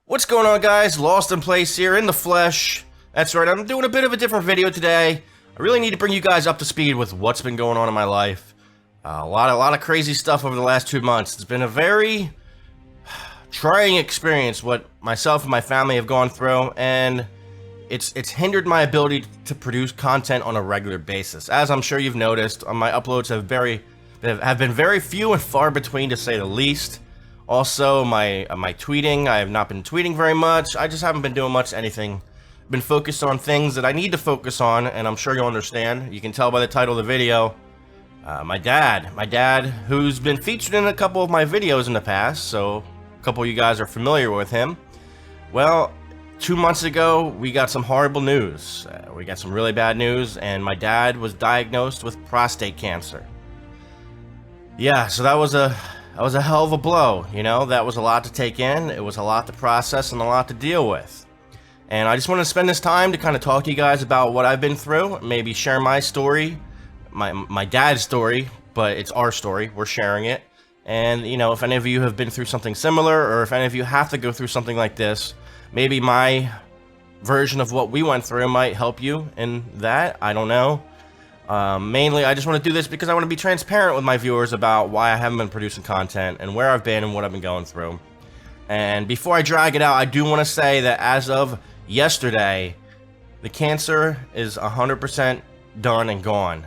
What's going on, guys? Lost in Place here in the flesh. That's right, I'm doing a bit of a different video today. I really need to bring you guys up to speed with what's been going on in my life. A lot of crazy stuff over the last 2 months. It's been a very trying experience what myself and my family have gone through, and it's hindered my ability to produce content on a regular basis. As I'm sure you've noticed, my uploads have been very few and far between, to say the least. Also, my tweeting, I have not been tweeting very much. I just haven't been doing much anything. Been focused on things that I need to focus on, and I'm sure you'll understand. You can tell by the title of the video. My dad, who's been featured in a couple of my videos in the past, so a couple of you guys are familiar with him. Well, 2 months ago, we got some horrible news. We got some really bad news, and my dad was diagnosed with prostate cancer. Yeah, so that was a hell of a blow, you know. That was a lot to take in, it was a lot to process, and a lot to deal with. And I just want to spend this time to kind of talk to you guys about what I've been through, maybe share my story, my dad's story, but it's our story, we're sharing it. And, you know, if any of you have been through something similar, or if any of you have to go through something like this, maybe my version of what we went through might help you in that, I don't know. Mainly, I just want to do this because I want to be transparent with my viewers about why I haven't been producing content and where I've been and what I've been going through. And before I drag it out, I do want to say that as of yesterday, the cancer is 100% done and gone.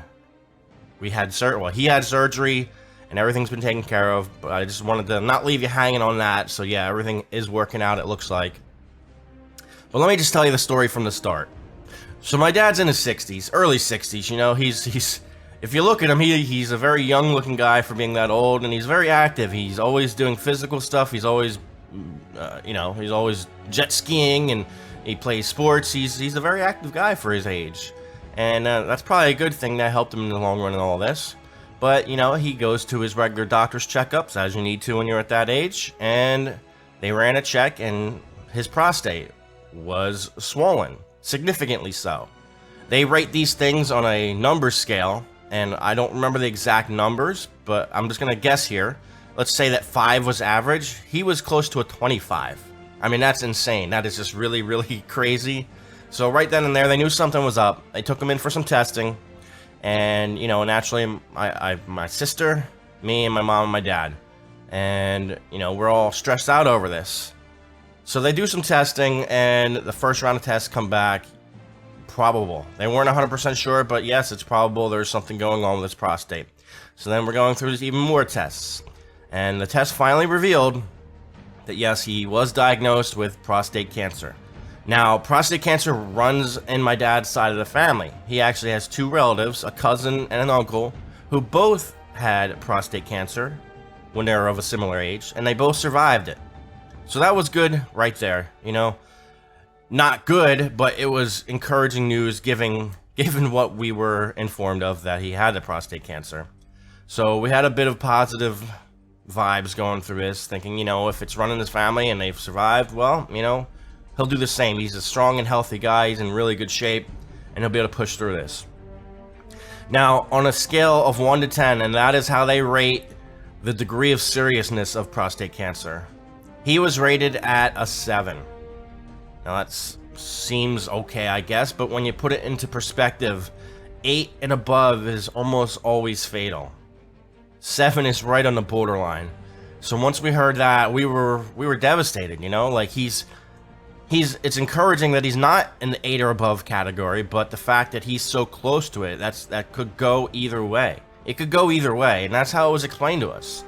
He had surgery and everything's been taken care of, but I just wanted to not leave you hanging on that. So yeah, everything is working out, it looks like. But let me just tell you the story from the start. So my dad's in his 60s, early 60s, you know, he's if you look at him, he's a very young looking guy for being that old, and he's very active. He's always doing physical stuff. He's always, you know, he's always jet skiing, and he plays sports. He's a very active guy for his age, and that's probably a good thing that helped him in the long run in all this. But, you know, he goes to his regular doctor's checkups, as you need to when you're at that age, and they ran a check, and his prostate was swollen. Significantly so. They rate these things on a number scale, and I don't remember the exact numbers, but I'm just gonna guess here. Let's say that 5 was average. He was close to a 25. I mean, that's insane. That is just really, really crazy. So right then and there, they knew something was up. They took him in for some testing, and, you know, naturally, my sister, me, and my mom and my dad, and, you know, we're all stressed out over this. So they do some testing, and the first round of tests come back probable. They weren't 100% sure, but yes, it's probable there's something going on with his prostate. So then we're going through even more tests, and the test finally revealed that yes, he was diagnosed with prostate cancer. Now, prostate cancer runs in my dad's side of the family. He actually has 2 relatives, a cousin and an uncle, who both had prostate cancer when they were of a similar age, and they both survived it. So that was good right there, you know. Not good, but it was encouraging news given what we were informed of, that he had the prostate cancer. So we had a bit of positive vibes going through this, thinking, you know, if it's running his family and they've survived, well, you know, he'll do the same. He's a strong and healthy guy, he's in really good shape, and he'll be able to push through this. Now, on a scale of 1 to 10, and that is how they rate the degree of seriousness of prostate cancer, he was rated at a 7. Now that seems okay, I guess, but when you put it into perspective, 8 and above is almost always fatal. 7 is right on the borderline. So once we heard that, we were devastated, you know? Like, it's encouraging that he's not in the 8 or above category, but the fact that he's so close to it, that could go either way. It could go either way, and that's how it was explained to us.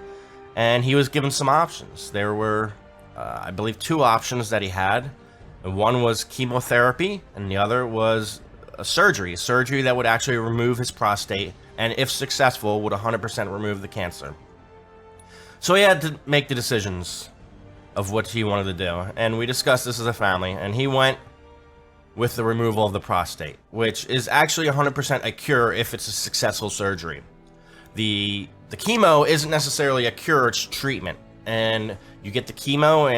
And he was given some options. There were, I believe, 2 options that he had. And one was chemotherapy, and the other was a surgery that would actually remove his prostate, and if successful, would 100% remove the cancer. So he had to make the decisions of what he wanted to do, and we discussed this as a family, and he went with the removal of the prostate, which is actually 100% a cure if it's a successful surgery. The chemo isn't necessarily a cure, it's treatment. And you get the chemo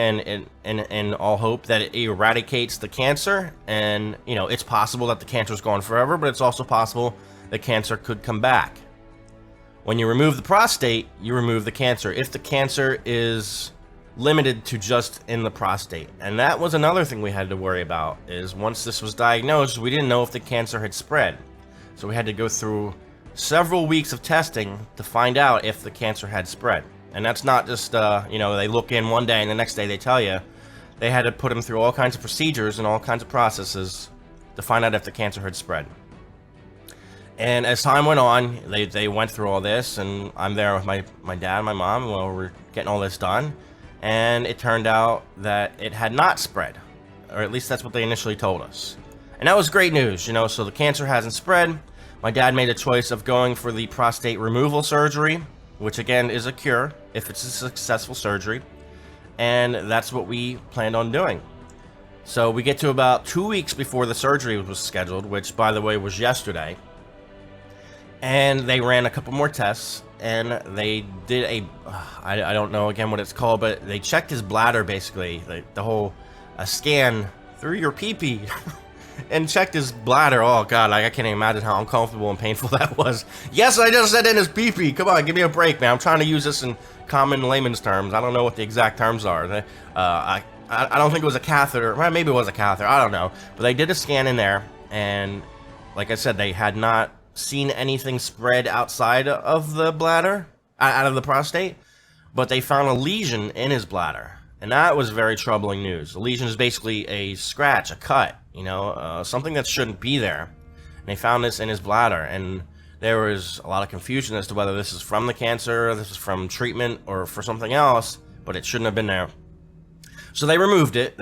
and all hope that it eradicates the cancer, and, you know, it's possible that the cancer's gone forever, but it's also possible the cancer could come back. When you remove the prostate, you remove the cancer. If the cancer is limited to just in the prostate. And that was another thing we had to worry about, is once this was diagnosed, we didn't know if the cancer had spread. So we had to go through several weeks of testing to find out if the cancer had spread. And that's not just, you know, they look in one day and the next day they tell you. They had to put them through all kinds of procedures and all kinds of processes to find out if the cancer had spread. And as time went on, they went through all this, and I'm there with my dad and my mom while we're getting all this done. And it turned out that it had not spread, or at least that's what they initially told us. And that was great news, you know, so the cancer hasn't spread. My dad made a choice of going for the prostate removal surgery, which again is a cure if it's a successful surgery. And that's what we planned on doing. So we get to about 2 weeks before the surgery was scheduled, which by the way was yesterday. And they ran a couple more tests, and they did a, I don't know again what it's called, but they checked his bladder basically, the whole scan through your pee-pee, and checked his bladder. Oh god, I can't even imagine how uncomfortable and painful that was. Yes, I just said in his pee-pee. Come on, give me a break, man. I'm trying to use this in common layman's terms. I don't know what the exact terms are. I don't think it was a catheter. Well, maybe it was a catheter. I don't know. But they did a scan in there, and like I said, they had not seen anything spread outside of the bladder, out of the prostate, but they found a lesion in his bladder, and that was very troubling news. A lesion is basically a scratch, a cut, you know, something that shouldn't be there. And they found this in his bladder, and there was a lot of confusion as to whether this is from the cancer, this is from treatment, or for something else, but it shouldn't have been there. So they removed it,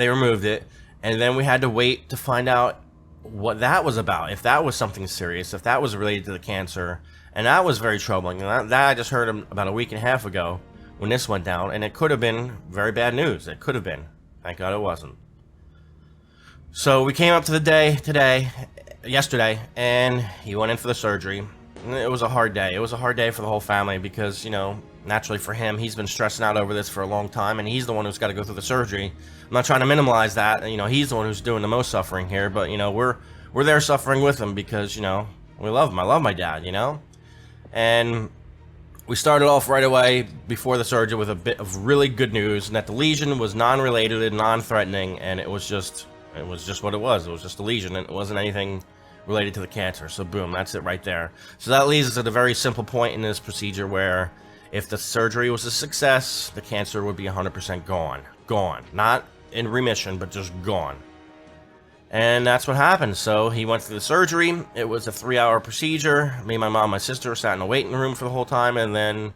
and then we had to wait to find out what that was about, if that was something serious, if that was related to the cancer. And that was very troubling. And that I just heard about a week and a half ago when this went down, and it could have been very bad news. It could have been. Thank God it wasn't. So we came up to the day yesterday, and he went in for the surgery. And it was a hard day. It was a hard day for the whole family because, you know, naturally for him, he's been stressing out over this for a long time, and he's the one who's got to go through the surgery. I'm not trying to minimize that. You know, he's the one who's doing the most suffering here, but, you know, we're there suffering with him because, you know, we love him. I love my dad, you know? And we started off right away before the surgery with a bit of really good news, and that the lesion was non-related and non-threatening, and it was just what it was. It was just a lesion, and it wasn't anything related to the cancer. So boom, that's it right there. So that leads us at a very simple point in this procedure where if the surgery was a success, the cancer would be 100% gone. Not in remission, but just gone. And that's what happened. So he went through the surgery. It was a 3-hour procedure. Me, my mom, my sister sat in the waiting room for the whole time, and then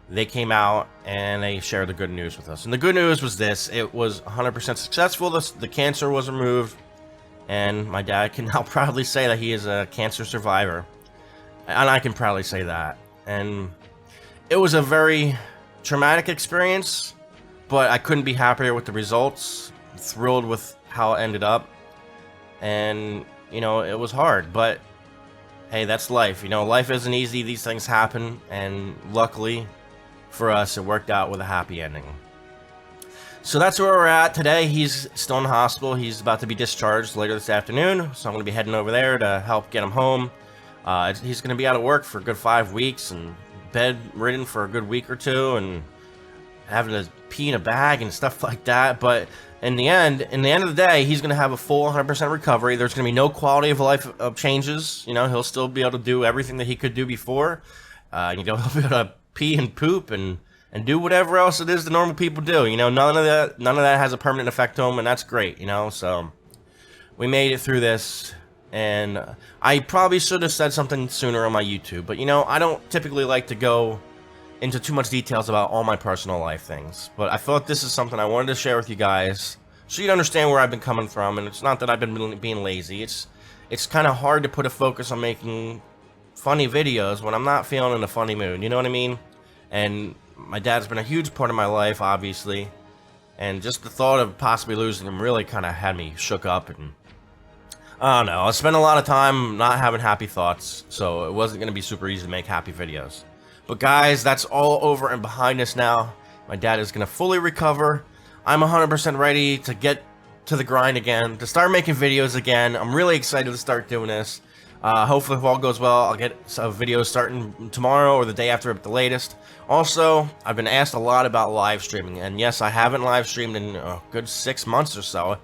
they came out and they shared the good news with us. And the good news was this: it was 100% successful. The cancer was removed, and my dad can now proudly say that he is a cancer survivor. And I can proudly say that. And it was a very traumatic experience, but I couldn't be happier with the results. Thrilled with how it ended up. And, you know, it was hard, but hey, that's life. You know, life isn't easy. These things happen, and luckily for us, it worked out with a happy ending. So that's where we're at today. He's still in the hospital. He's about to be discharged later this afternoon, so I'm going to be heading over there to help get him home. He's going to be out of work for a good 5 weeks and bedridden for a good week or two, and having to pee in a bag and stuff like that. But in the end of the day, he's going to have a full 100% recovery. There's going to be no quality of life changes. You know, he'll still be able to do everything that he could do before. You know, he'll be able to pee and poop and do whatever else it is that normal people do. You know, none of that has a permanent effect to him, and that's great. You know, so we made it through this. And I probably should have said something sooner on my YouTube, but you know, I don't typically like to go into too much details about all my personal life things, but I thought this is something I wanted to share with you guys so you'd understand where I've been coming from. And it's not that I've been being lazy. It's kind of hard to put a focus on making funny videos when I'm not feeling in a funny mood, you know what I mean? And my dad's been a huge part of my life, obviously, and just the thought of possibly losing him really kind of had me shook up. And I don't know, I spent a lot of time not having happy thoughts, so it wasn't going to be super easy to make happy videos. But guys, that's all over and behind us now. My dad is going to fully recover. I'm 100% ready to get to the grind again, to start making videos again. I'm really excited to start doing this. Hopefully, if all goes well, I'll get a video starting tomorrow or the day after at the latest. Also, I've been asked a lot about live streaming, and yes, I haven't live streamed in a good 6 months or so.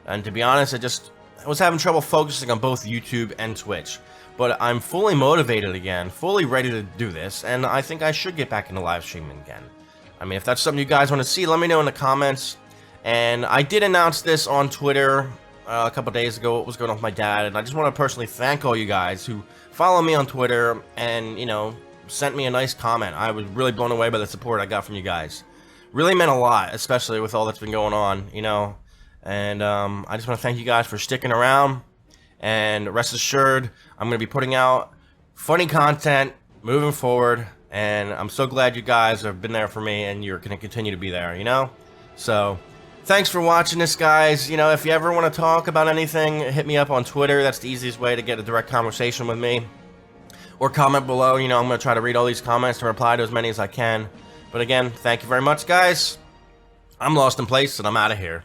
And to be honest, I was having trouble focusing on both YouTube and Twitch. But I'm fully motivated again, fully ready to do this, and I think I should get back into live streaming again. I mean, if that's something you guys want to see, let me know in the comments. And I did announce this on Twitter a couple days ago, what was going on with my dad, and I just want to personally thank all you guys who follow me on Twitter and, you know, sent me a nice comment. I was really blown away by the support I got from you guys. Really meant a lot, especially with all that's been going on, you know. And I just want to thank you guys for sticking around. And rest assured, I'm going to be putting out funny content moving forward. And I'm so glad you guys have been there for me and you're going to continue to be there, you know? So, thanks for watching this, guys. You know, if you ever want to talk about anything, hit me up on Twitter. That's the easiest way to get a direct conversation with me. Or comment below. You know, I'm going to try to read all these comments and reply to as many as I can. But again, thank you very much, guys. I'm Lost in Place, and I'm out of here.